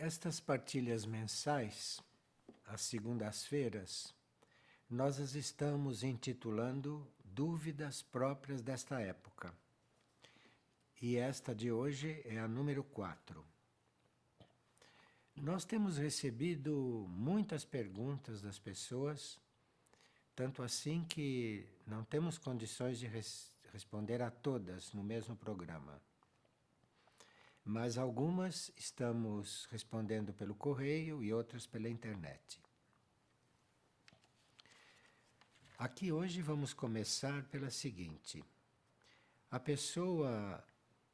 Estas partilhas mensais, às segundas-feiras, nós as estamos intitulando Dúvidas Próprias desta Época. E esta de hoje é a número 4. Nós temos recebido muitas perguntas das pessoas, tanto assim que não temos condições de responder a todas no mesmo programa. Mas algumas estamos respondendo pelo correio e outras pela internet. Aqui hoje vamos começar pela seguinte. A pessoa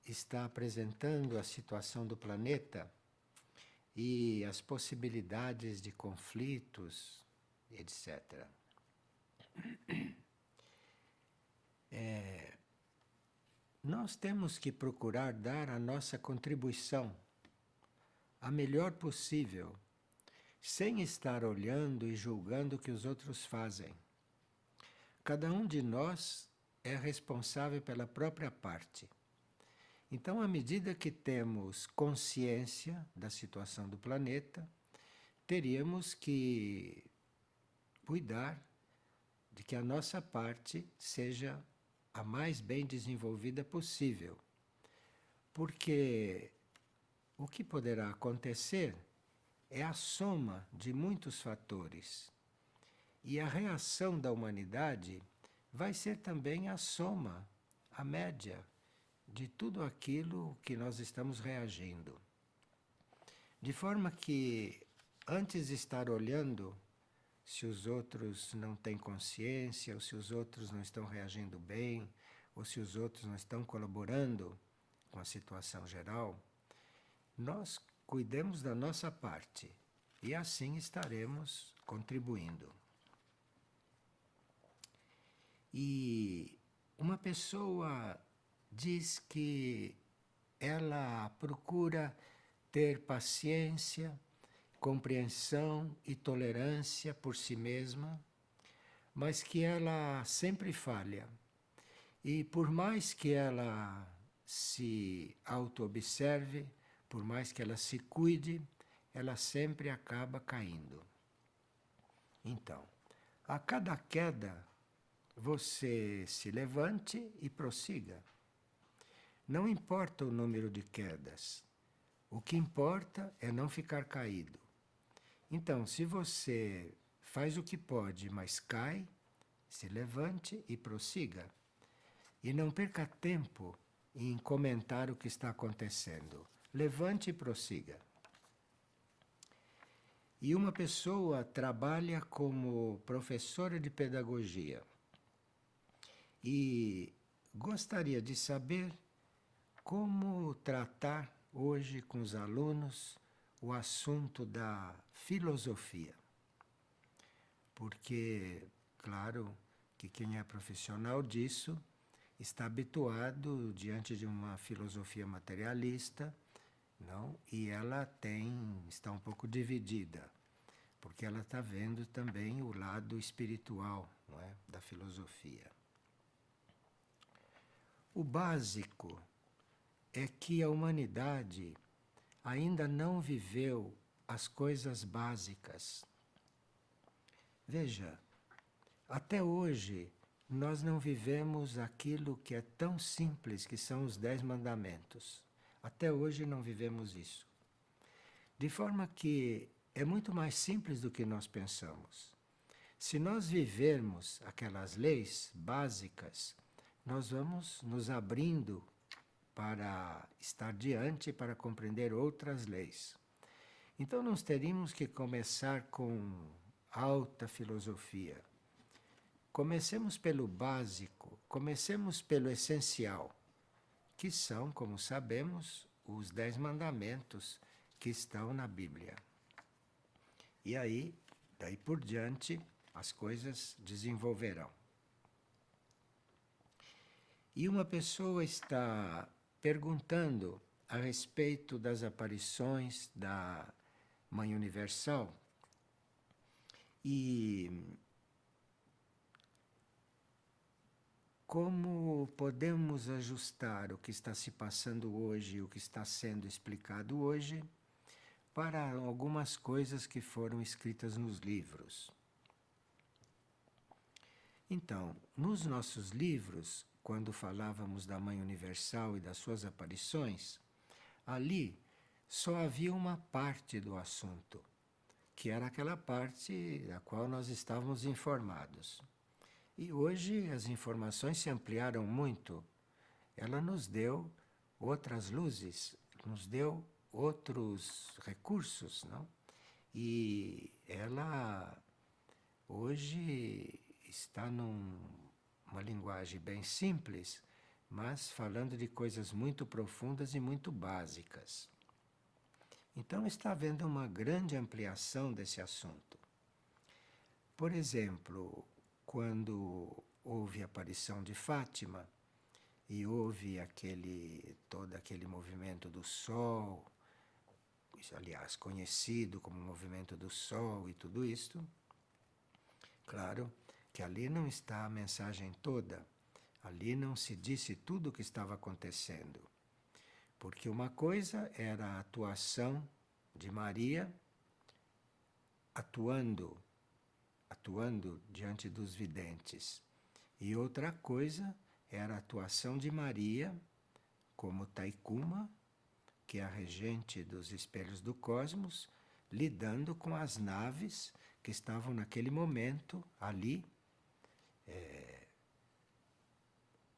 está apresentando a situação do planeta e as possibilidades de conflitos, etc. Nós temos que procurar dar a nossa contribuição a melhor possível, sem estar olhando e julgando o que os outros fazem. Cada um de nós é responsável pela própria parte. Então, à medida que temos consciência da situação do planeta, teríamos que cuidar de que a nossa parte seja a mais bem desenvolvida possível. Porque o que poderá acontecer é a soma de muitos fatores. E a reação da humanidade vai ser também a soma, a média de tudo aquilo que nós estamos reagindo. De forma que, antes de estar olhando se os outros não têm consciência, ou se os outros não estão reagindo bem, ou se os outros não estão colaborando com a situação geral, nós cuidemos da nossa parte e assim estaremos contribuindo. E uma pessoa diz que ela procura ter paciência, compreensão e tolerância por si mesma, mas que ela sempre falha. E por mais que ela se auto-observe, por mais que ela se cuide, ela sempre acaba caindo. Então, a cada queda, você se levante e prossiga. Não importa o número de quedas. O que importa é não ficar caído. Então, se você faz o que pode, mas cai, se levante e prossiga. E não perca tempo em comentar o que está acontecendo. Levante e prossiga. E uma pessoa trabalha como professora de pedagogia e gostaria de saber como tratar hoje com os alunos o assunto da filosofia. Porque, claro, que quem é profissional disso está habituado diante de uma filosofia materialista, não? E ela está um pouco dividida, porque ela está vendo também o lado espiritual, não é, da filosofia. O básico é que a humanidade ainda não viveu as coisas básicas. Veja, até hoje nós não vivemos aquilo que é tão simples, que são os 10 mandamentos. Até hoje não vivemos isso. De forma que é muito mais simples do que nós pensamos. Se nós vivermos aquelas leis básicas, nós vamos nos abrindo para estar diante, para compreender outras leis. Então nós teríamos que começar com alta filosofia. Comecemos pelo básico, comecemos pelo essencial, que são, como sabemos, os 10 mandamentos que estão na Bíblia. E aí, daí por diante, as coisas desenvolverão. E uma pessoa está perguntando a respeito das aparições da Mãe Universal e como podemos ajustar o que está se passando hoje, o que está sendo explicado hoje, para algumas coisas que foram escritas nos livros. Então, nos nossos livros, quando falávamos da Mãe Universal e das suas aparições, ali só havia uma parte do assunto, que era aquela parte da qual nós estávamos informados. E hoje as informações se ampliaram muito. Ela nos deu outras luzes, nos deu outros recursos, não? E ela hoje está numa linguagem bem simples, mas falando de coisas muito profundas e muito básicas. Então está havendo uma grande ampliação desse assunto. Por exemplo, quando houve a aparição de Fátima e houve todo aquele movimento do Sol, aliás, conhecido como movimento do Sol e tudo isto, claro que ali não está a mensagem toda, ali não se disse tudo o que estava acontecendo. Porque uma coisa era a atuação de Maria atuando diante dos videntes. E outra coisa era a atuação de Maria como Taikuma, que é a regente dos espelhos do cosmos, lidando com as naves que estavam naquele momento ali,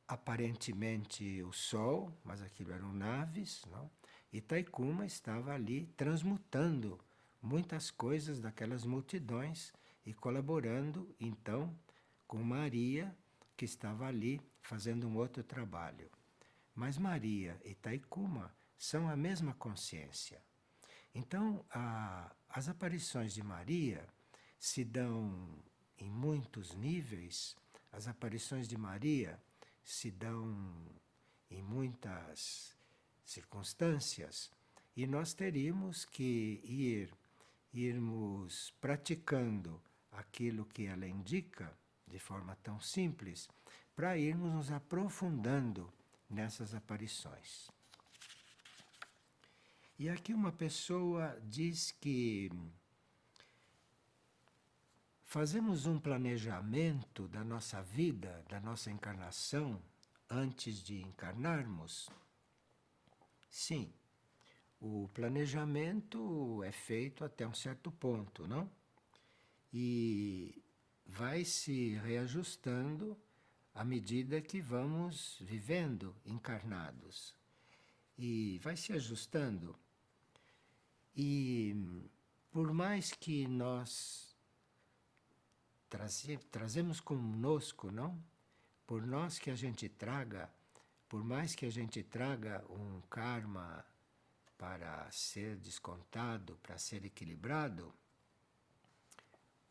aparentemente o Sol, mas aquilo eram naves, não? E Taikuma estava ali transmutando muitas coisas daquelas multidões e colaborando, então, com Maria, que estava ali fazendo um outro trabalho. Mas Maria e Taikuma são a mesma consciência. Então, as aparições de Maria se dão em muitos níveis. As aparições de Maria se dão em muitas circunstâncias e nós teríamos que irmos praticando aquilo que ela indica de forma tão simples para irmos nos aprofundando nessas aparições. E aqui uma pessoa diz que fazemos um planejamento da nossa vida, da nossa encarnação, antes de encarnarmos? Sim, o planejamento é feito até um certo ponto, não? E vai se reajustando à medida que vamos vivendo encarnados. E vai se ajustando. E por mais que nós trazemos conosco, não? Por nós que a gente traga, por mais que a gente traga um karma para ser descontado, para ser equilibrado,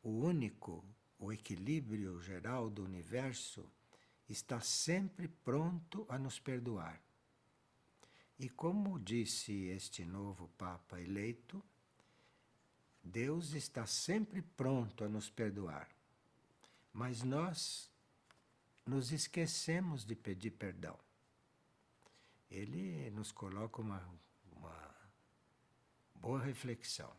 o equilíbrio geral do universo está sempre pronto a nos perdoar. E como disse este novo Papa eleito, Deus está sempre pronto a nos perdoar. Mas nós nos esquecemos de pedir perdão. Ele nos coloca uma boa reflexão.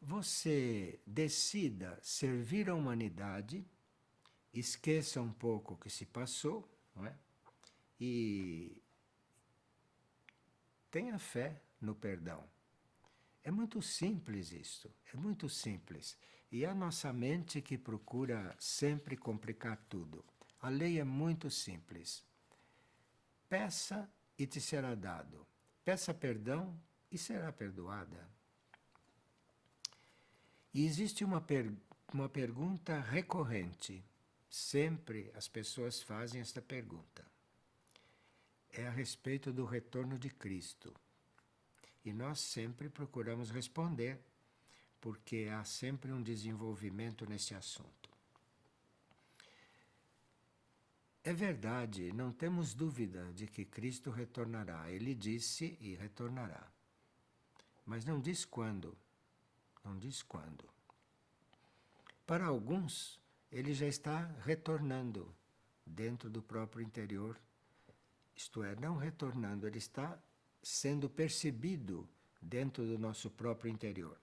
Você decida servir a humanidade, esqueça um pouco o que se passou, não é? E tenha fé no perdão. É muito simples isto, é muito simples. E é a nossa mente que procura sempre complicar tudo. A lei é muito simples. Peça e te será dado. Peça perdão e será perdoada. E existe uma pergunta recorrente. Sempre as pessoas fazem esta pergunta. É a respeito do retorno de Cristo. E nós sempre procuramos responder, porque há sempre um desenvolvimento nesse assunto. É verdade, não temos dúvida de que Cristo retornará. Ele disse e retornará. Mas não diz quando. Não diz quando. Para alguns, ele já está retornando dentro do próprio interior. Isto é, não retornando, ele está sendo percebido dentro do nosso próprio interior.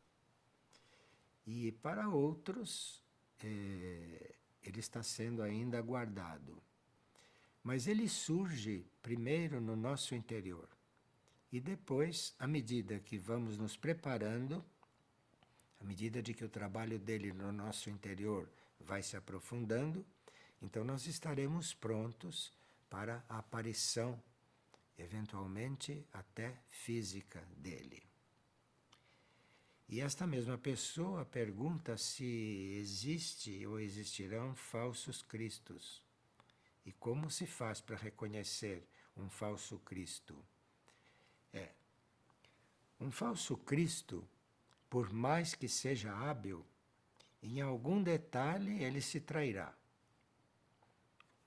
E para outros, ele está sendo ainda guardado. Mas ele surge primeiro no nosso interior. E depois, à medida que vamos nos preparando, à medida de que o trabalho dele no nosso interior vai se aprofundando, então nós estaremos prontos para a aparição, eventualmente até física dele. E esta mesma pessoa pergunta se existe ou existirão falsos cristos. E como se faz para reconhecer um falso Cristo? Um falso Cristo, por mais que seja hábil, em algum detalhe ele se trairá.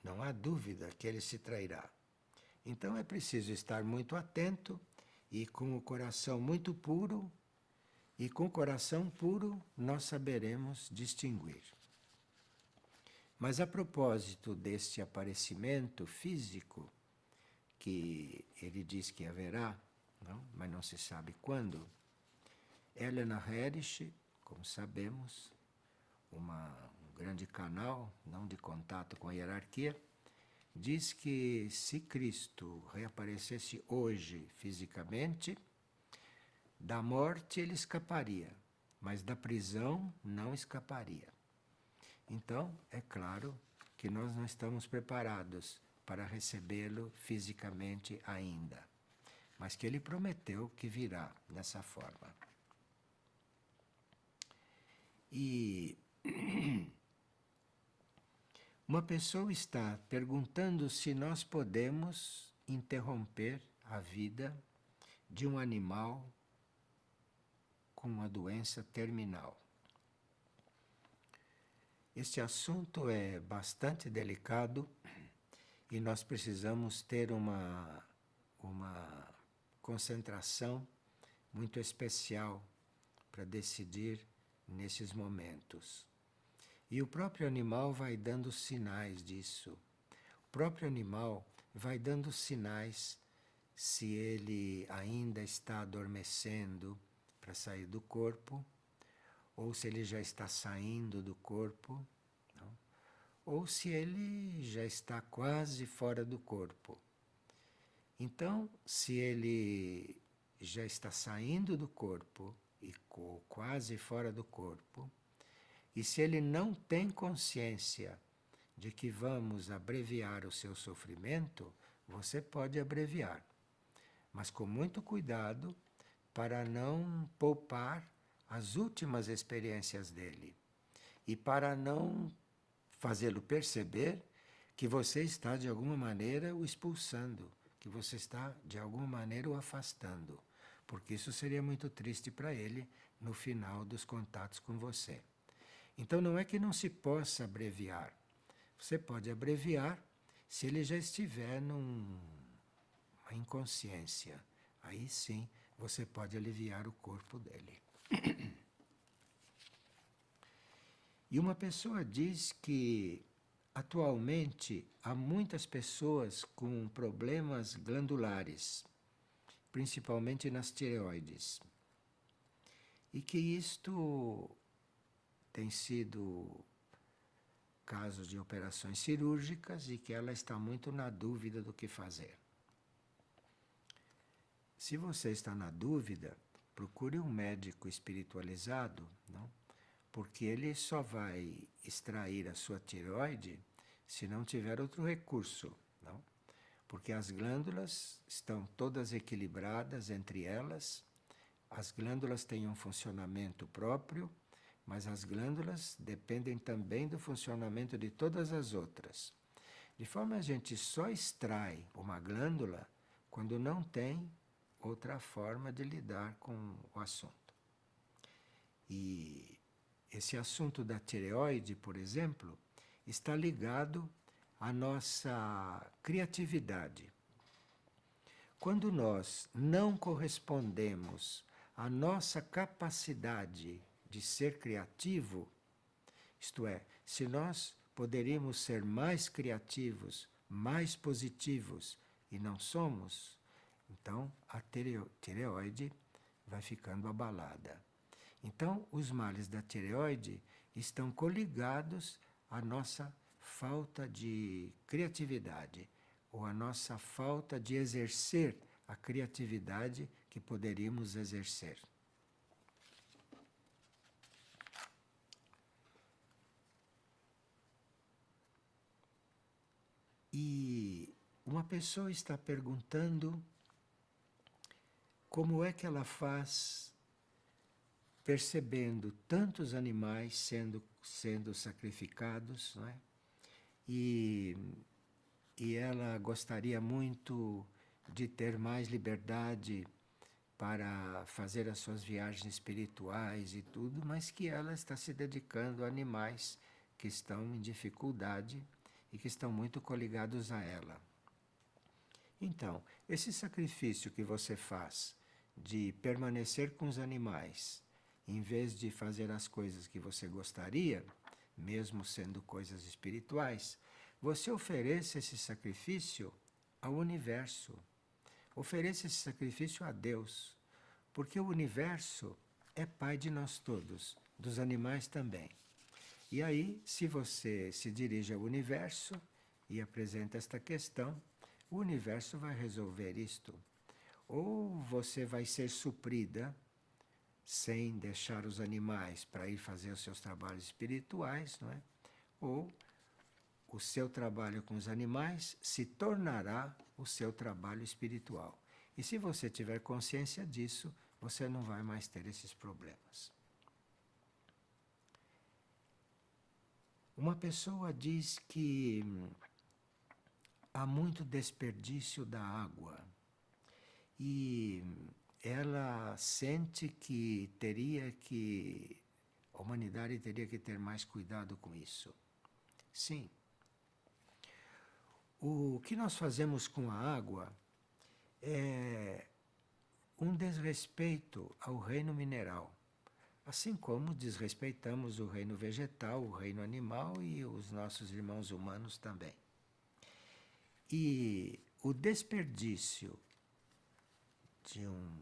Não há dúvida que ele se trairá. Então é preciso estar muito atento e com o coração muito puro, e com o coração puro nós saberemos distinguir. Mas a propósito deste aparecimento físico, que ele diz que haverá, não? Mas não se sabe quando, Helena Herrich, como sabemos, um grande canal não de contato com a hierarquia, diz que se Cristo reaparecesse hoje fisicamente, da morte ele escaparia, mas da prisão não escaparia. Então, é claro que nós não estamos preparados para recebê-lo fisicamente ainda, mas que ele prometeu que virá dessa forma. E uma pessoa está perguntando se nós podemos interromper a vida de um animal com uma doença terminal. Este assunto é bastante delicado e nós precisamos ter uma concentração muito especial para decidir nesses momentos. E o próprio animal vai dando sinais disso. O próprio animal vai dando sinais se ele ainda está adormecendo para sair do corpo, ou se ele já está saindo do corpo, não? Ou se ele já está quase fora do corpo. Então, se ele já está saindo do corpo e quase fora do corpo, e se ele não tem consciência de que vamos abreviar o seu sofrimento, você pode abreviar, mas com muito cuidado para não poupar as últimas experiências dele e para não fazê-lo perceber que você está de alguma maneira o expulsando, que você está de alguma maneira o afastando, porque isso seria muito triste para ele no final dos contatos com você. Então não é que não se possa abreviar. Você pode abreviar se ele já estiver numa inconsciência. Aí sim você pode aliviar o corpo dele. E uma pessoa diz que atualmente há muitas pessoas com problemas glandulares, principalmente nas tireoides, e que isto tem sido casos de operações cirúrgicas e que ela está muito na dúvida do que fazer. Se você está na dúvida, procure um médico espiritualizado, não? Porque ele só vai extrair a sua tireoide se não tiver outro recurso, não? Porque as glândulas estão todas equilibradas entre elas, as glândulas têm um funcionamento próprio, mas as glândulas dependem também do funcionamento de todas as outras. De forma a gente só extrai uma glândula quando não tem outra forma de lidar com o assunto. E esse assunto da tireoide, por exemplo, está ligado à nossa criatividade. Quando nós não correspondemos à nossa capacidade de ser criativo, isto é, se nós poderíamos ser mais criativos, mais positivos e não somos, Então, a tireoide vai ficando abalada. Então, os males da tireoide estão coligados à nossa falta de criatividade, ou à nossa falta de exercer a criatividade que poderíamos exercer. E uma pessoa está perguntando como é que ela faz percebendo tantos animais sendo sacrificados, não é? E, e ela gostaria muito de ter mais liberdade para fazer as suas viagens espirituais e tudo, mas que ela está se dedicando a animais que estão em dificuldade e que estão muito coligados a ela. Então, esse sacrifício que você faz de permanecer com os animais, em vez de fazer as coisas que você gostaria, mesmo sendo coisas espirituais, você oferece esse sacrifício ao universo. Ofereça esse sacrifício a Deus, porque o universo é pai de nós todos, dos animais também. E aí, se você se dirige ao universo e apresenta esta questão, o universo vai resolver isto. Ou você vai ser suprida sem deixar os animais para ir fazer os seus trabalhos espirituais, não é? Ou o seu trabalho com os animais se tornará o seu trabalho espiritual. E se você tiver consciência disso, você não vai mais ter esses problemas. Uma pessoa diz que há muito desperdício da água e ela sente que a humanidade teria que ter mais cuidado com isso. Sim. O que nós fazemos com a água é um desrespeito ao reino mineral, assim como desrespeitamos o reino vegetal, o reino animal e os nossos irmãos humanos também. E o desperdício de um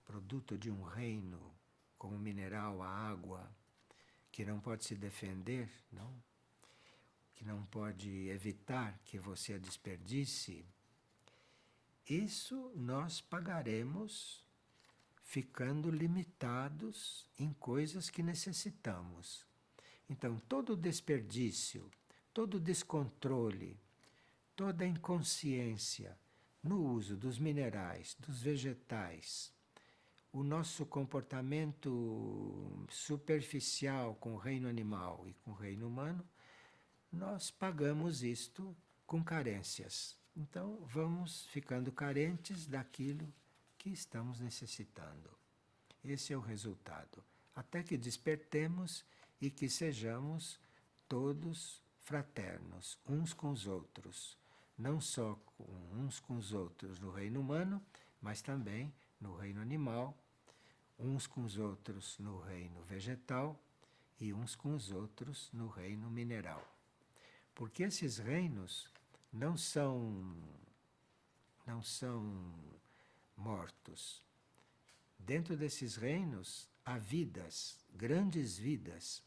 produto de um reino, como o mineral, a água, que não pode se defender, não? Que não pode evitar que você a desperdice, isso nós pagaremos ficando limitados em coisas que necessitamos. Então, todo desperdício, todo descontrole, toda inconsciência no uso dos minerais, dos vegetais, o nosso comportamento superficial com o reino animal e com o reino humano, nós pagamos isto com carências. Então, vamos ficando carentes daquilo que estamos necessitando. Esse é o resultado. Até que despertemos e que sejamos todos fraternos, uns com os outros. Não só uns com os outros no reino humano, mas também no reino animal, uns com os outros no reino vegetal e uns com os outros no reino mineral. Porque esses reinos não são mortos. Dentro desses reinos há vidas, grandes vidas,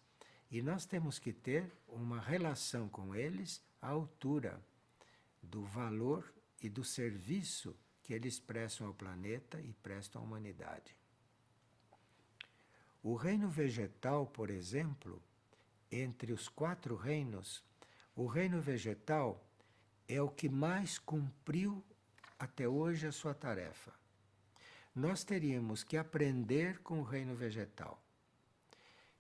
e nós temos que ter uma relação com eles à altura do valor e do serviço que eles prestam ao planeta e prestam à humanidade. O reino vegetal, por exemplo, entre os 4 reinos, o reino vegetal é o que mais cumpriu até hoje a sua tarefa. Nós teríamos que aprender com o reino vegetal.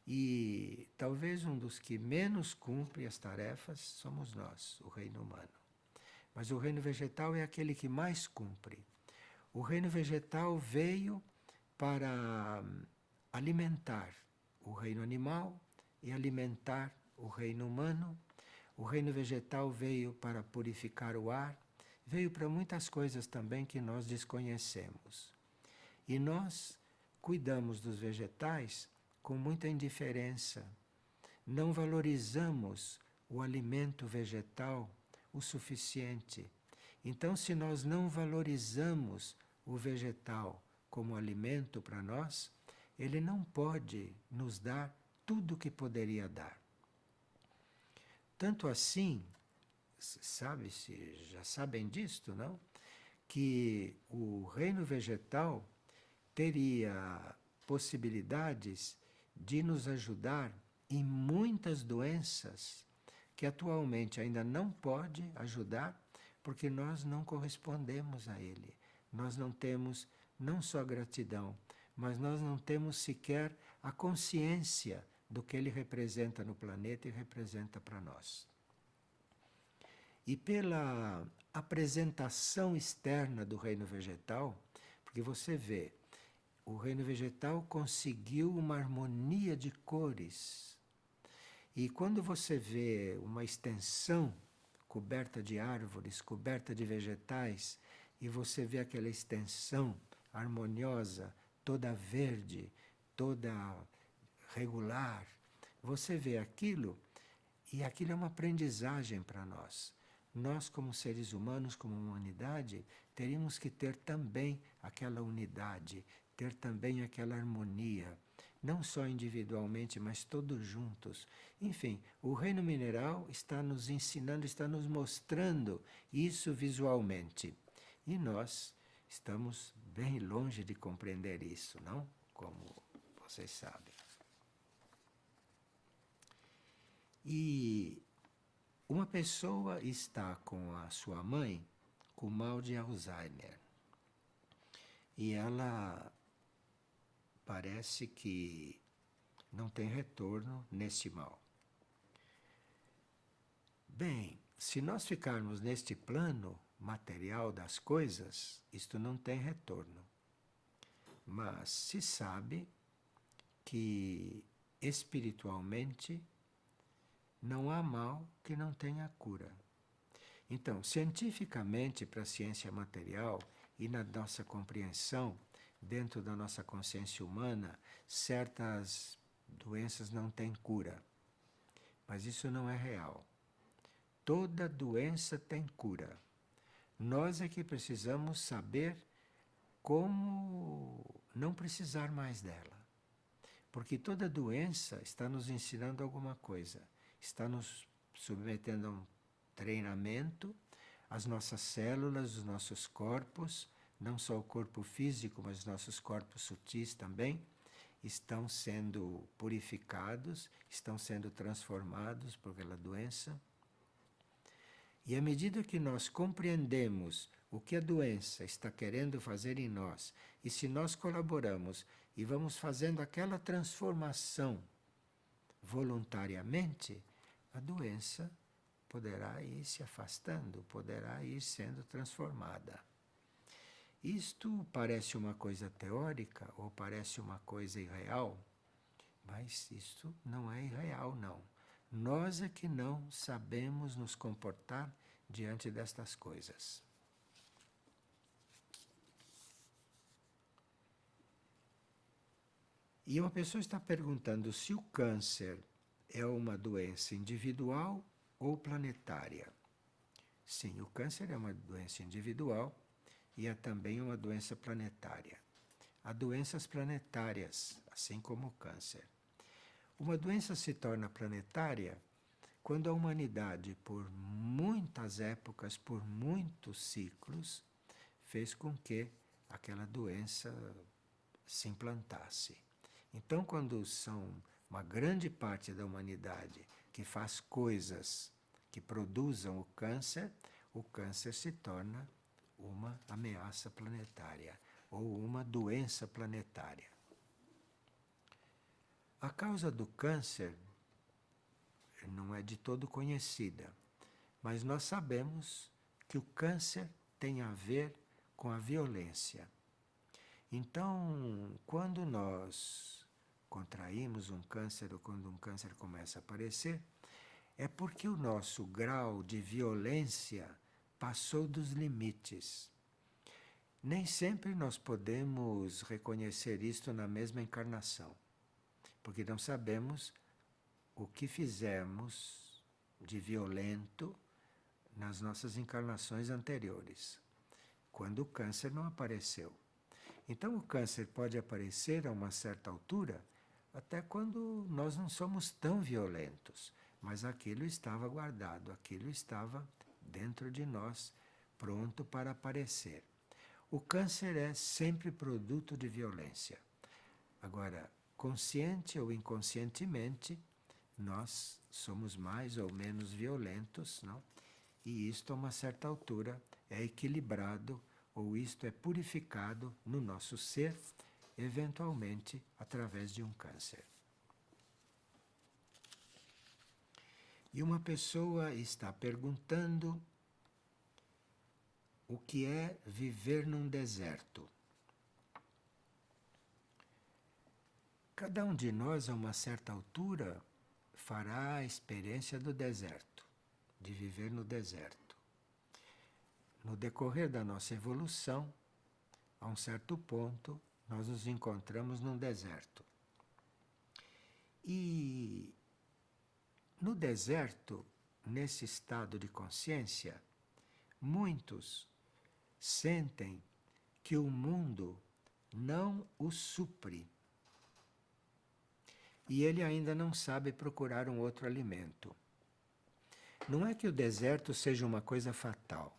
E talvez um dos que menos cumpre as tarefas somos nós, o reino humano. Mas o reino vegetal é aquele que mais cumpre. O reino vegetal veio para alimentar o reino animal e alimentar o reino humano. O reino vegetal veio para purificar o ar, veio para muitas coisas também que nós desconhecemos. E nós cuidamos dos vegetais com muita indiferença. Não valorizamos o alimento vegetal o suficiente. Então, se nós não valorizamos o vegetal como alimento para nós, ele não pode nos dar tudo o que poderia dar. Tanto assim, sabe-se, já sabem disto, não? Que o reino vegetal teria possibilidades de nos ajudar em muitas doenças que atualmente ainda não pode ajudar porque nós não correspondemos a ele. Nós não temos não só gratidão, mas nós não temos sequer a consciência do que ele representa no planeta e representa para nós. E pela apresentação externa do reino vegetal, porque você vê, o reino vegetal conseguiu uma harmonia de cores. E quando você vê uma extensão coberta de árvores, coberta de vegetais, e você vê aquela extensão harmoniosa, toda verde, toda regular, você vê aquilo e aquilo é uma aprendizagem para nós. Nós, como seres humanos, como humanidade, teríamos que ter também aquela unidade, ter também aquela harmonia, não só individualmente, mas todos juntos. Enfim, o reino mineral está nos ensinando, está nos mostrando isso visualmente. E nós estamos bem longe de compreender isso, não? Como vocês sabem. E uma pessoa está com a sua mãe com mal de Alzheimer. E ela parece que não tem retorno neste mal. Bem, se nós ficarmos neste plano material das coisas, isto não tem retorno. Mas se sabe que espiritualmente não há mal que não tenha cura. Então, cientificamente, para a ciência material e na nossa compreensão, dentro da nossa consciência humana, certas doenças não têm cura. Mas isso não é real. Toda doença tem cura. Nós é que precisamos saber como não precisar mais dela. Porque toda doença está nos ensinando alguma coisa, está nos submetendo a um treinamento, as nossas células, os nossos corpos, não só o corpo físico, mas os nossos corpos sutis também, estão sendo purificados, estão sendo transformados por aquela doença. E à medida que nós compreendemos o que a doença está querendo fazer em nós, e se nós colaboramos e vamos fazendo aquela transformação voluntariamente, a doença poderá ir se afastando, poderá ir sendo transformada. Isto parece uma coisa teórica ou parece uma coisa irreal, mas isto não é irreal, não. Nós é que não sabemos nos comportar diante destas coisas. E uma pessoa está perguntando se o câncer é uma doença individual ou planetária. Sim, o câncer é uma doença individual e é também uma doença planetária. Há doenças planetárias, assim como o câncer. Uma doença se torna planetária quando a humanidade, por muitas épocas, por muitos ciclos, fez com que aquela doença se implantasse. Então, quando são uma grande parte da humanidade que faz coisas que produzam o câncer se torna uma ameaça planetária ou uma doença planetária. A causa do câncer não é de todo conhecida, mas nós sabemos que o câncer tem a ver com a violência. Então, quando nós contraímos um câncer ou quando um câncer começa a aparecer, é porque o nosso grau de violência passou dos limites. Nem sempre nós podemos reconhecer isto na mesma encarnação, porque não sabemos o que fizemos de violento nas nossas encarnações anteriores. quando o câncer não apareceu. Então o câncer pode aparecer a uma certa altura, até quando nós não somos tão violentos, mas aquilo estava guardado, aquilo estava dentro de nós, pronto para aparecer. O câncer é sempre produto de violência. Agora, consciente ou inconscientemente, nós somos mais ou menos violentos, não? E isto a uma certa altura é equilibrado ou isto é purificado no nosso ser, eventualmente através de um câncer. E uma pessoa está perguntando o que é viver num deserto. Cada um de nós, a uma certa altura, fará a experiência do deserto, de viver no deserto. No decorrer da nossa evolução, a um certo ponto, nós nos encontramos num deserto. E no deserto, nesse estado de consciência, muitos sentem que o mundo não os supre. E ele ainda não sabe procurar um outro alimento. Não é que o deserto seja uma coisa fatal.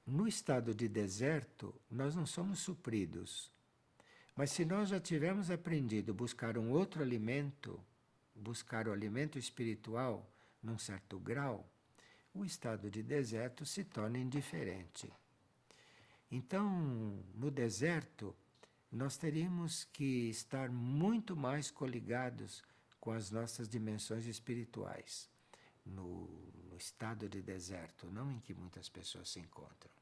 No estado de deserto, nós não somos supridos. Mas se nós já tivermos aprendido a buscar um outro alimento, buscar o alimento espiritual num certo grau, o estado de deserto se torna indiferente. Então, no deserto, nós teríamos que estar muito mais coligados com as nossas dimensões espirituais, no estado de deserto, não em que muitas pessoas se encontram.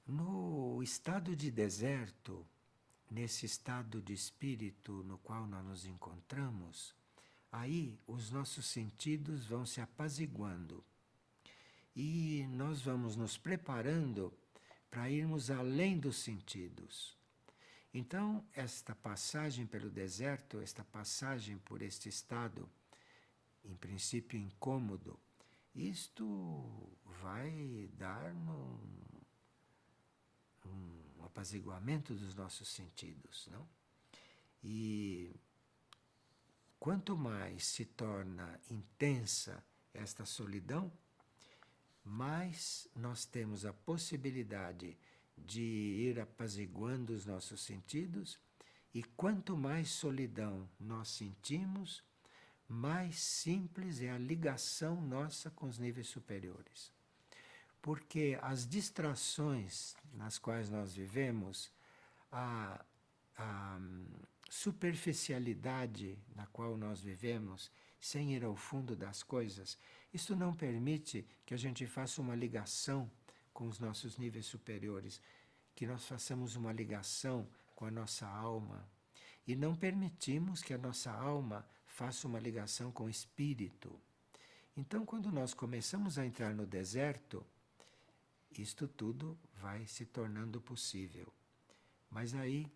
No estado de deserto, nesse estado de espírito no qual nós nos encontramos, aí os nossos sentidos vão se apaziguando e nós vamos nos preparando para irmos além dos sentidos. Então, esta passagem pelo deserto, esta passagem por este estado, em princípio incômodo, isto vai dar um apaziguamento dos nossos sentidos, não? E quanto mais se torna intensa esta solidão, mais nós temos a possibilidade de ir apaziguando os nossos sentidos, e quanto mais solidão nós sentimos, mais simples é a ligação nossa com os níveis superiores. Porque as distrações nas quais nós vivemos, a superficialidade na qual nós vivemos, sem ir ao fundo das coisas, isso não permite que a gente faça uma ligação com os nossos níveis superiores, que nós façamos uma ligação com a nossa alma. E não permitimos que a nossa alma faça uma ligação com o espírito. Então, quando nós começamos a entrar no deserto, isto tudo vai se tornando possível. Mas aí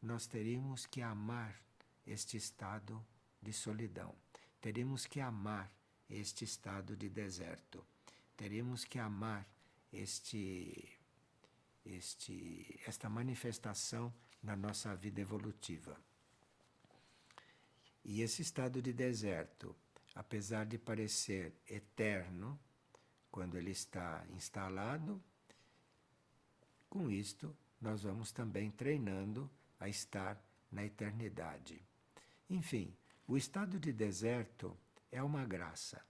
nós teríamos que amar este estado de solidão. Teríamos que amar este estado de deserto. Teríamos que amar esta manifestação na nossa vida evolutiva. E esse estado de deserto, apesar de parecer eterno, quando ele está instalado, com isto nós vamos também treinando a estar na eternidade. Enfim, o estado de deserto é uma graça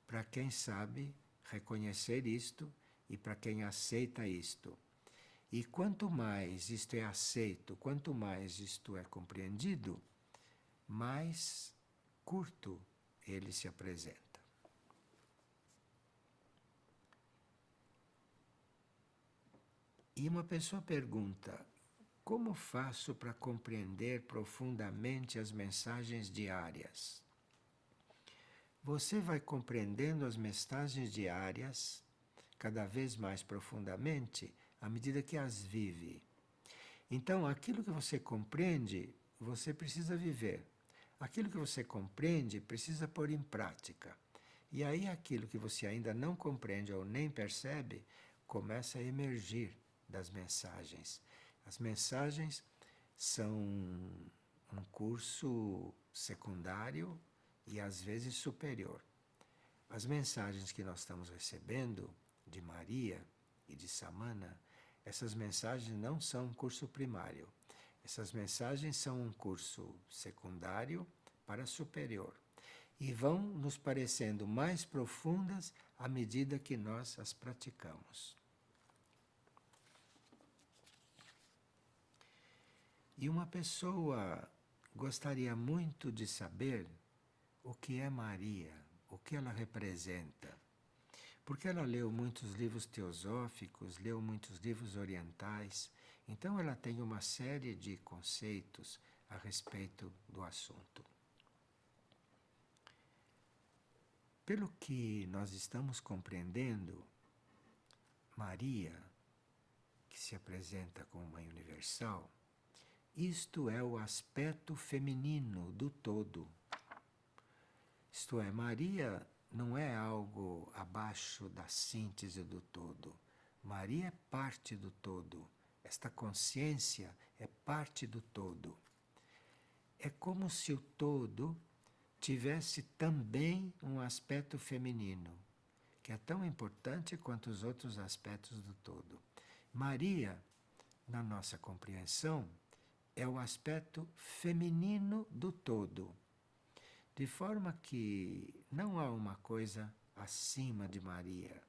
para quem sabe reconhecer isto e para quem aceita isto. E quanto mais isto é aceito, quanto mais isto é compreendido, mais curto ele se apresenta. E uma pessoa pergunta: como faço para compreender profundamente as mensagens diárias? Você vai compreendendo as mensagens diárias cada vez mais profundamente à medida que as vive. Então, aquilo que você compreende, você precisa viver. Aquilo que você compreende, precisa pôr em prática. E aí aquilo que você ainda não compreende ou nem percebe começa a emergir das mensagens. As mensagens são um curso secundário e às vezes superior. As mensagens que nós estamos recebendo de Maria e de Samana, essas mensagens não são um curso primário. Essas mensagens são um curso secundário para superior. E vão nos parecendo mais profundas à medida que nós as praticamos. E uma pessoa gostaria muito de saber o que é Maria, o que ela representa. Porque ela leu muitos livros teosóficos, leu muitos livros orientais, então ela tem uma série de conceitos a respeito do assunto. Pelo que nós estamos compreendendo, Maria, que se apresenta como Mãe Universal, isto é o aspecto feminino do todo. Isto é, Maria não é algo abaixo da síntese do todo. Maria é parte do todo. Esta consciência é parte do todo. É como se o todo tivesse também um aspecto feminino, que é tão importante quanto os outros aspectos do todo. Maria, na nossa compreensão, é o aspecto feminino do todo. De forma que não há uma coisa acima de Maria,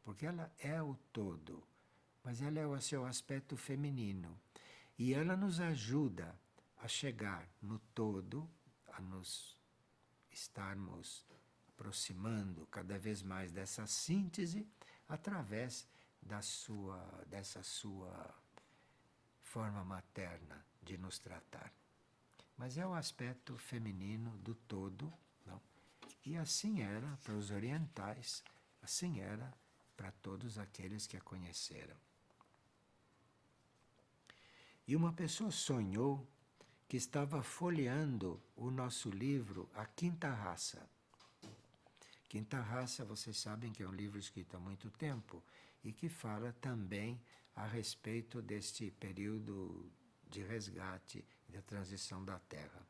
porque ela é o todo, mas ela é o seu aspecto feminino. E ela nos ajuda a chegar no todo, a nos estarmos aproximando cada vez mais dessa síntese através dessa sua forma materna de nos tratar. Mas é o aspecto feminino do todo, não? E assim era para os orientais, assim era para todos aqueles que a conheceram. E uma pessoa sonhou que estava folheando o nosso livro A Quinta Raça. Quinta Raça, vocês sabem que é um livro escrito há muito tempo e que fala também a respeito deste período de resgate e da transição da Terra.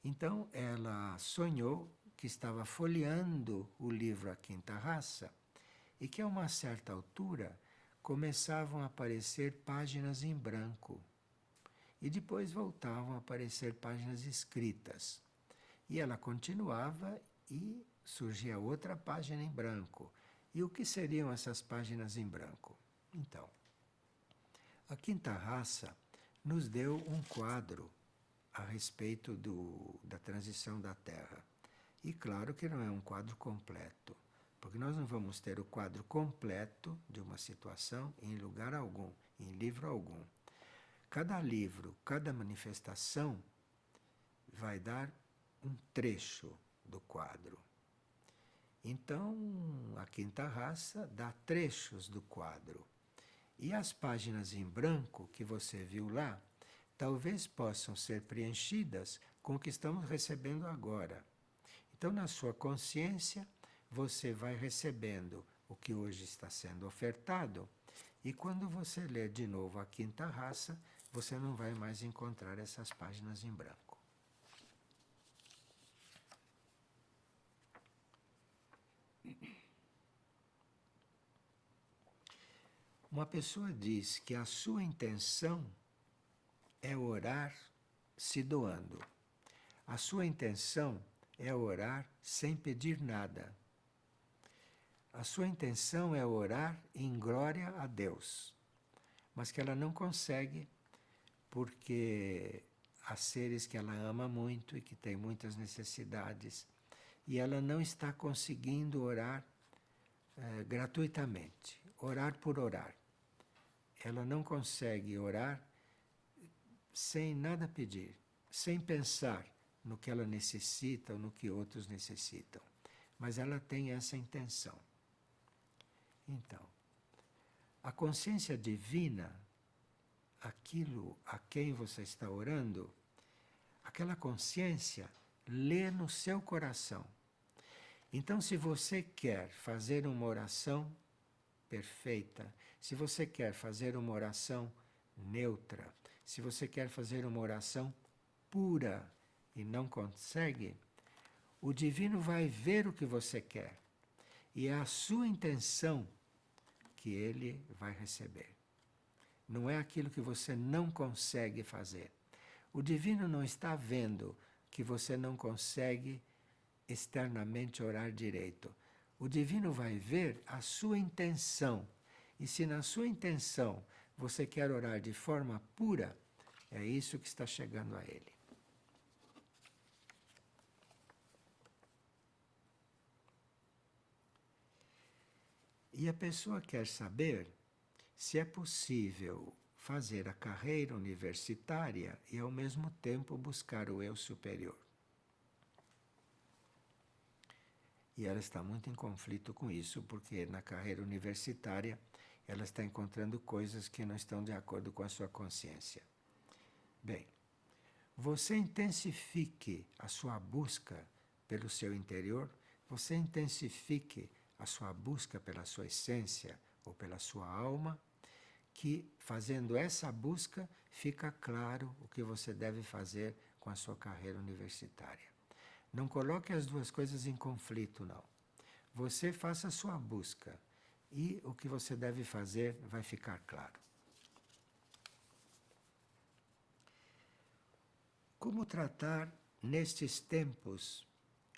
Então ela sonhou que estava folheando o livro A Quinta Raça e que a uma certa altura começavam a aparecer páginas em branco e depois voltavam a aparecer páginas escritas. E ela continuava e surgia outra página em branco. E o que seriam essas páginas em branco? Então, a Quinta Raça nos deu um quadro a respeito da transição da Terra. E claro que não é um quadro completo, porque nós não vamos ter o quadro completo de uma situação em lugar algum, em livro algum. Cada livro, cada manifestação vai dar um trecho do quadro. Então, a Quinta Raça dá trechos do quadro. E as páginas em branco que você viu lá, talvez possam ser preenchidas com o que estamos recebendo agora. Então, na sua consciência, você vai recebendo o que hoje está sendo ofertado, e quando você ler de novo a Quinta Raça, você não vai mais encontrar essas páginas em branco. Uma pessoa diz que a sua intenção é orar se doando. A sua intenção é orar sem pedir nada. A sua intenção é orar em glória a Deus, mas que ela não consegue porque há seres que ela ama muito e que têm muitas necessidades e ela não está conseguindo orar gratuitamente, orar por orar. Ela não consegue orar sem nada pedir, sem pensar no que ela necessita ou no que outros necessitam. Mas ela tem essa intenção. Então, a consciência divina, aquilo a quem você está orando, aquela consciência lê no seu coração. Então, se você quer fazer uma oração perfeita, se você quer fazer uma oração neutra, se você quer fazer uma oração pura e não consegue, o divino vai ver o que você quer e é a sua intenção que ele vai receber. Não é aquilo que você não consegue fazer. O divino não está vendo que você não consegue externamente orar direito. O divino vai ver a sua intenção. E se na sua intenção você quer orar de forma pura, é isso que está chegando a ele. E a pessoa quer saber se é possível fazer a carreira universitária e ao mesmo tempo buscar o eu superior. E ela está muito em conflito com isso, porque na carreira universitária ela está encontrando coisas que não estão de acordo com a sua consciência. Bem, você intensifique a sua busca pelo seu interior, você intensifique a sua busca pela sua essência ou pela sua alma, que fazendo essa busca fica claro o que você deve fazer com a sua carreira universitária. Não coloque as duas coisas em conflito, não. Você faça a sua busca e o que você deve fazer vai ficar claro. Como tratar nestes tempos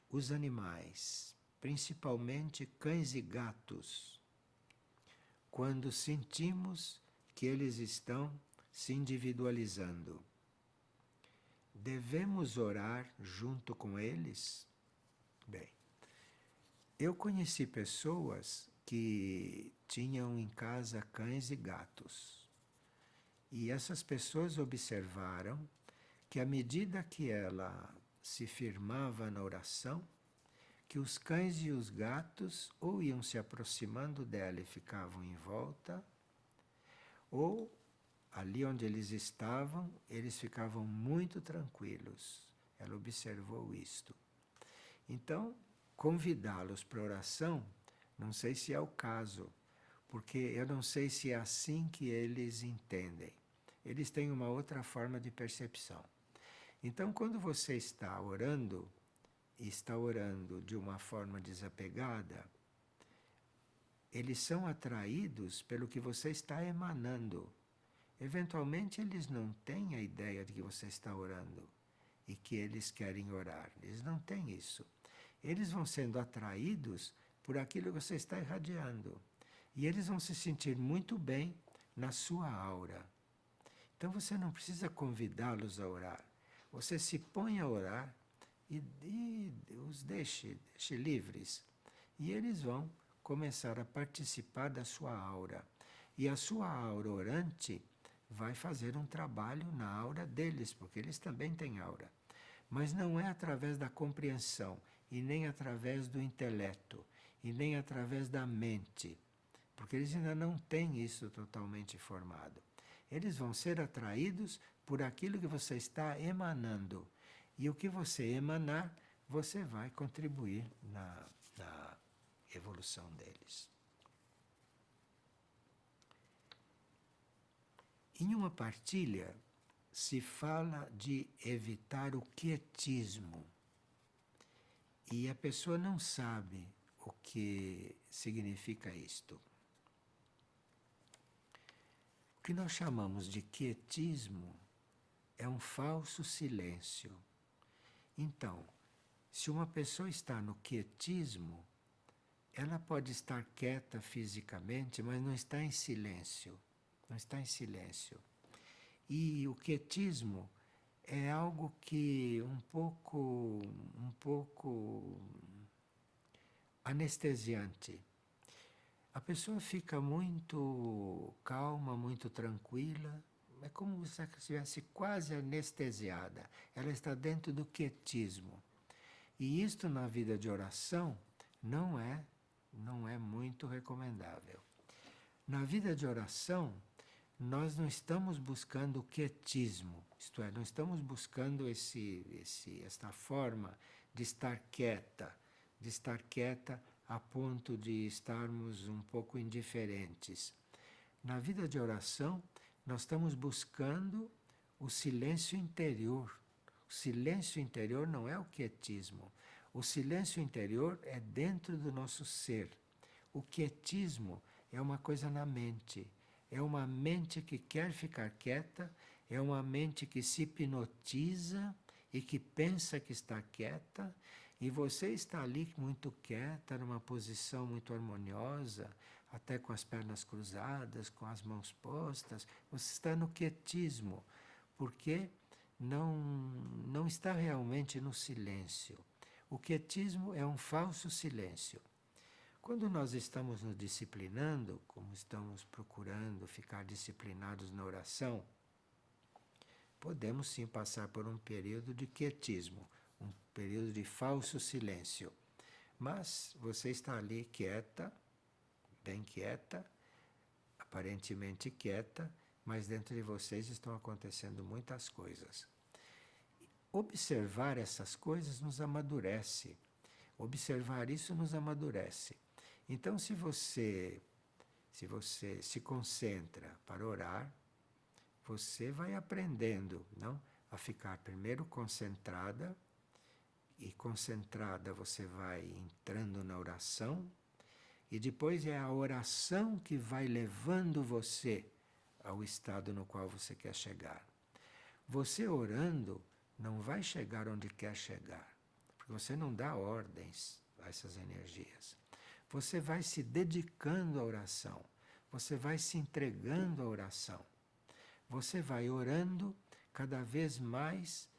os animais, principalmente cães e gatos, quando sentimos que eles estão se individualizando? Devemos orar junto com eles? Bem, eu conheci pessoas que tinham em casa cães e gatos. E essas pessoas observaram que à medida que ela se firmava na oração, que os cães e os gatos ou iam se aproximando dela e ficavam em volta, ou ali onde eles estavam, eles ficavam muito tranquilos. Ela observou isto. Então, convidá-los para oração, não sei se é o caso, porque eu não sei se é assim que eles entendem. Eles têm uma outra forma de percepção. Então, quando você está orando, e está orando de uma forma desapegada, eles são atraídos pelo que você está emanando. Eventualmente, eles não têm a ideia de que você está orando e que eles querem orar. Eles não têm isso. Eles vão sendo atraídos por aquilo que você está irradiando. E eles vão se sentir muito bem na sua aura. Então você não precisa convidá-los a orar. Você se põe a orar e os deixe livres. E eles vão começar a participar da sua aura. E a sua aura orante vai fazer um trabalho na aura deles, porque eles também têm aura. Mas não é através da compreensão, e nem através do intelecto, e nem através da mente, porque eles ainda não têm isso totalmente formado. Eles vão ser atraídos por aquilo que você está emanando. E o que você emanar, você vai contribuir na evolução deles. Em uma partilha, se fala de evitar o quietismo. E a pessoa não sabe o que significa isto. O que nós chamamos de quietismo é um falso silêncio. Então, se uma pessoa está no quietismo, ela pode estar quieta fisicamente, mas não está em silêncio. Não está em silêncio. E o quietismo é algo que um pouco anestesiante. A pessoa fica muito calma, muito tranquila, é como se ela estivesse quase anestesiada. Ela está dentro do quietismo. E isto na vida de oração não é muito recomendável. Na vida de oração, nós não estamos buscando o quietismo, isto é, não estamos buscando esta forma de estar quieta, de estar quieta a ponto de estarmos um pouco indiferentes. Na vida de oração, nós estamos buscando o silêncio interior. O silêncio interior não é o quietismo. O silêncio interior é dentro do nosso ser. O quietismo é uma coisa na mente. É uma mente que quer ficar quieta, é uma mente que se hipnotiza e que pensa que está quieta, e você está ali muito quieta, numa posição muito harmoniosa, até com as pernas cruzadas, com as mãos postas, você está no quietismo, porque não está realmente no silêncio. O quietismo é um falso silêncio. Quando nós estamos nos disciplinando, como estamos procurando ficar disciplinados na oração, podemos sim passar por um período de quietismo, um período de falso silêncio. Mas você está ali quieta, bem quieta, aparentemente quieta, mas dentro de vocês estão acontecendo muitas coisas. Observar essas coisas nos amadurece. Observar isso nos amadurece. Então, se você se concentra para orar, você vai aprendendo, não, a ficar primeiro concentrada, e concentrada você vai entrando na oração, e depois é a oração que vai levando você ao estado no qual você quer chegar. Você orando não vai chegar onde quer chegar, porque você não dá ordens a essas energias. Você vai se dedicando à oração, você vai se entregando à oração. Você vai orando cada vez mais,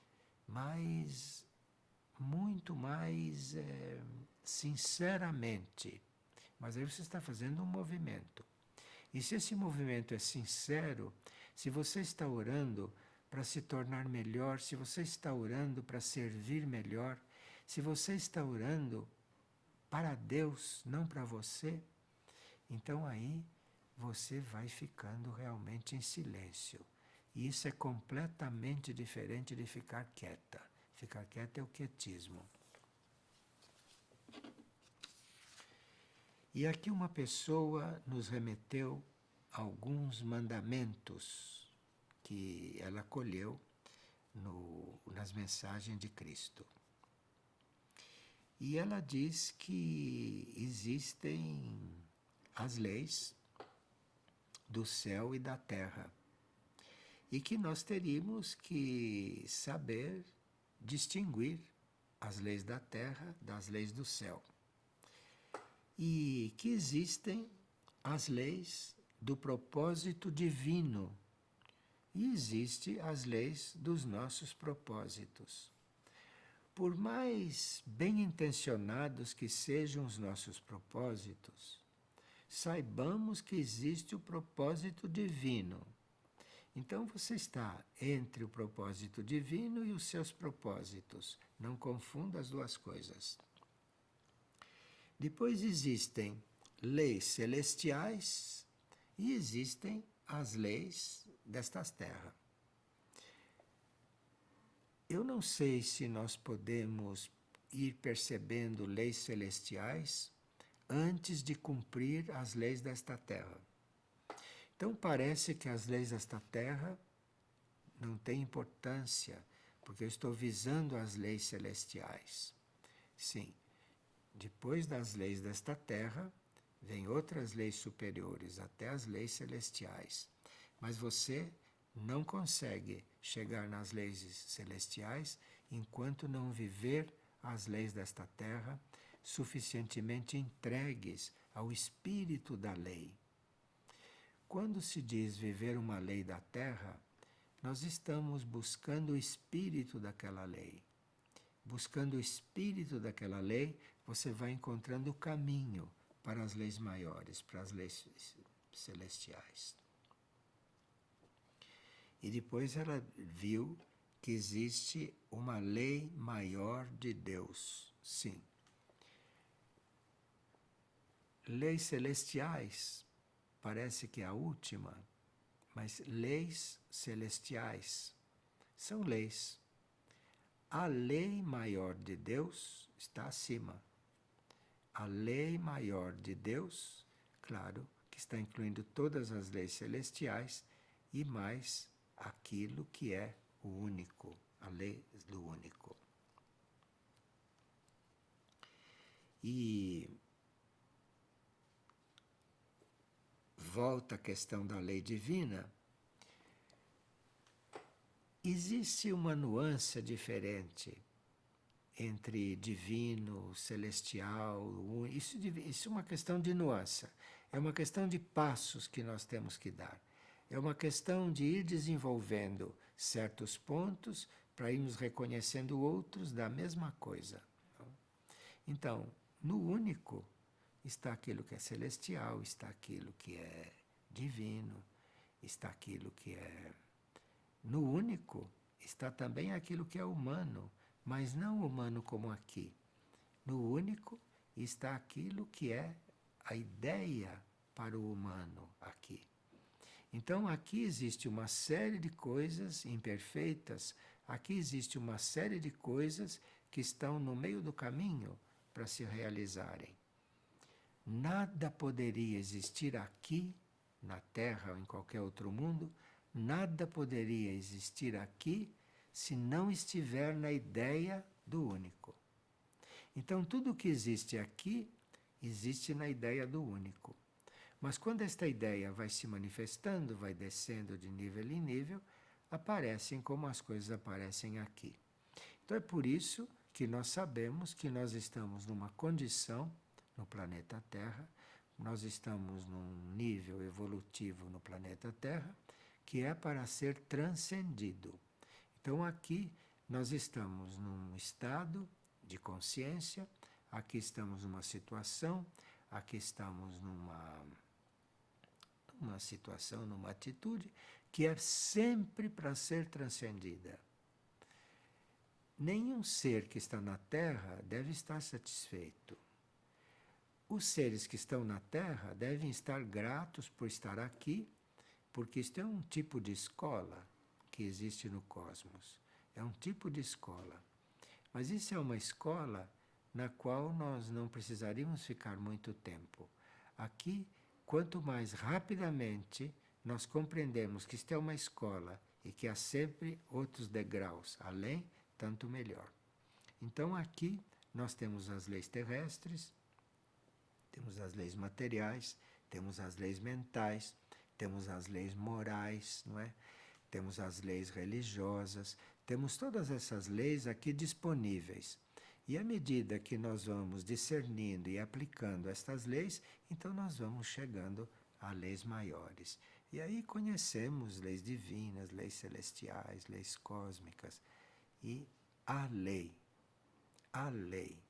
muito mais sinceramente. Mas aí você está fazendo um movimento. E se esse movimento é sincero, se você está orando para se tornar melhor, se você está orando para servir melhor, se você está orando para Deus, não para você, então aí você vai ficando realmente em silêncio. E isso é completamente diferente de ficar quieta. Ficar quieta é o quietismo. E aqui uma pessoa nos remeteu alguns mandamentos que ela colheu nas mensagens de Cristo. E ela diz que existem as leis do céu e da terra, e que nós teríamos que saber distinguir as leis da terra das leis do céu. E que existem as leis do propósito divino, e existem as leis dos nossos propósitos. Por mais bem intencionados que sejam os nossos propósitos, saibamos que existe o propósito divino. Então você está entre o propósito divino e os seus propósitos. Não confunda as duas coisas. Depois existem leis celestiais e existem as leis destas terras. Eu não sei se nós podemos ir percebendo leis celestiais antes de cumprir as leis desta terra. Então parece que as leis desta terra não têm importância, porque eu estou visando as leis celestiais. Sim, depois das leis desta terra, vêm outras leis superiores, até as leis celestiais. Mas você não consegue chegar nas leis celestiais enquanto não viver as leis desta terra suficientemente entregues ao espírito da lei. Quando se diz viver uma lei da terra, nós estamos buscando o espírito daquela lei. Buscando o espírito daquela lei, você vai encontrando o caminho para as leis maiores, para as leis celestiais. E depois ela viu que existe uma lei maior de Deus. Sim. Leis celestiais, parece que é a última, mas leis celestiais são leis. A lei maior de Deus está acima. a lei maior de Deus, claro, que está incluindo todas as leis celestiais e mais aquilo que é o único, a lei do único. E volta a questão da lei divina. Existe uma nuance diferente entre divino, celestial, isso é uma questão de nuance, é uma questão de passos que nós temos que dar. É uma questão de ir desenvolvendo certos pontos para irmos reconhecendo outros da mesma coisa. Então, no único está aquilo que é celestial, está aquilo que é divino, está aquilo que é... No único está também aquilo que é humano, mas não humano como aqui. No único está aquilo que é a ideia para o humano aqui. Então aqui existe uma série de coisas imperfeitas, aqui existe uma série de coisas que estão no meio do caminho para se realizarem. Nada poderia existir aqui, na Terra ou em qualquer outro mundo, nada poderia existir aqui se não estiver na ideia do único. Então tudo que existe aqui existe na ideia do único. Mas quando esta ideia vai se manifestando, vai descendo de nível em nível, aparecem como as coisas aparecem aqui. Então é por isso que nós sabemos que nós estamos numa condição no planeta Terra, nós estamos num nível evolutivo no planeta Terra, que é para ser transcendido. Então aqui nós estamos num estado de consciência, aqui estamos numa situação, aqui estamos numa situação, numa atitude que é sempre para ser transcendida. Nenhum ser que está na Terra deve estar satisfeito. Os seres que estão na Terra devem estar gratos por estar aqui, porque isto é um tipo de escola que existe no cosmos. É um tipo de escola. Mas isso é uma escola na qual nós não precisaríamos ficar muito tempo. Aqui, quanto mais rapidamente nós compreendemos que isto é uma escola e que há sempre outros degraus além, tanto melhor. Então aqui nós temos as leis terrestres, temos as leis materiais, temos as leis mentais, temos as leis morais, não é? Temos as leis religiosas, temos todas essas leis aqui disponíveis. E à medida que nós vamos discernindo e aplicando estas leis, então nós vamos chegando a leis maiores. E aí conhecemos leis divinas, leis celestiais, leis cósmicas e a lei. A lei.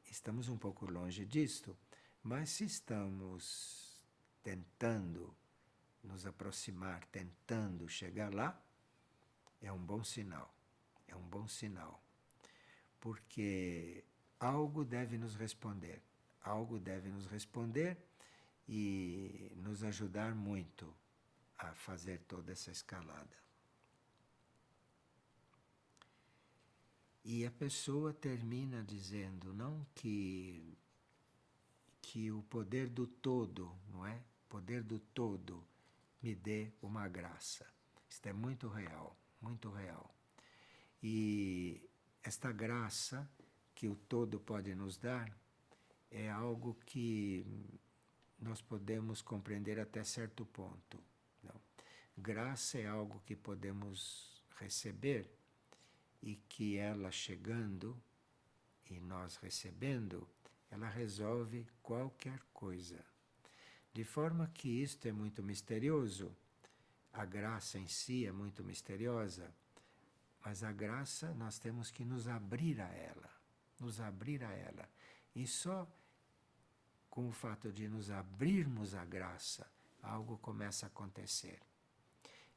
Estamos um pouco longe disto, mas se estamos tentando nos aproximar, tentando chegar lá, é um bom sinal. É um bom sinal. Porque algo deve nos responder. Algo deve nos responder e nos ajudar muito a fazer toda essa escalada. E a pessoa termina dizendo, não que o poder do todo, não é? O poder do todo me dê uma graça. Isto é muito real, muito real. E esta graça que o todo pode nos dar é algo que nós podemos compreender até certo ponto. Não? Graça é algo que podemos receber e que ela chegando e nós recebendo, ela resolve qualquer coisa. De forma que isto é muito misterioso, a graça em si é muito misteriosa, mas a graça nós temos que nos abrir a ela, nos abrir a ela. E só com o fato de nos abrirmos à graça, algo começa a acontecer.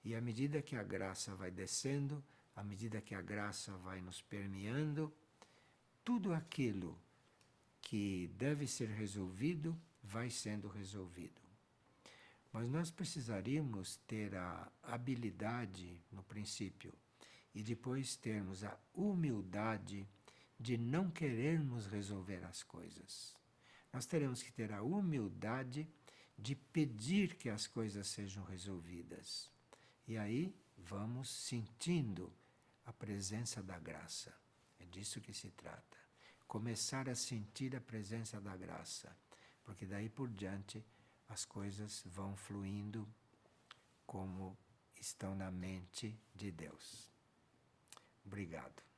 E à medida que a graça vai descendo, à medida que a graça vai nos permeando, tudo aquilo que deve ser resolvido vai sendo resolvido. Mas nós precisaríamos ter a habilidade, no princípio, e depois termos a humildade de não querermos resolver as coisas. Nós teremos que ter a humildade de pedir que as coisas sejam resolvidas. E aí vamos sentindo a presença da graça. É disso que se trata. Começar a sentir a presença da graça. Porque daí por diante as coisas vão fluindo como estão na mente de Deus. Obrigado.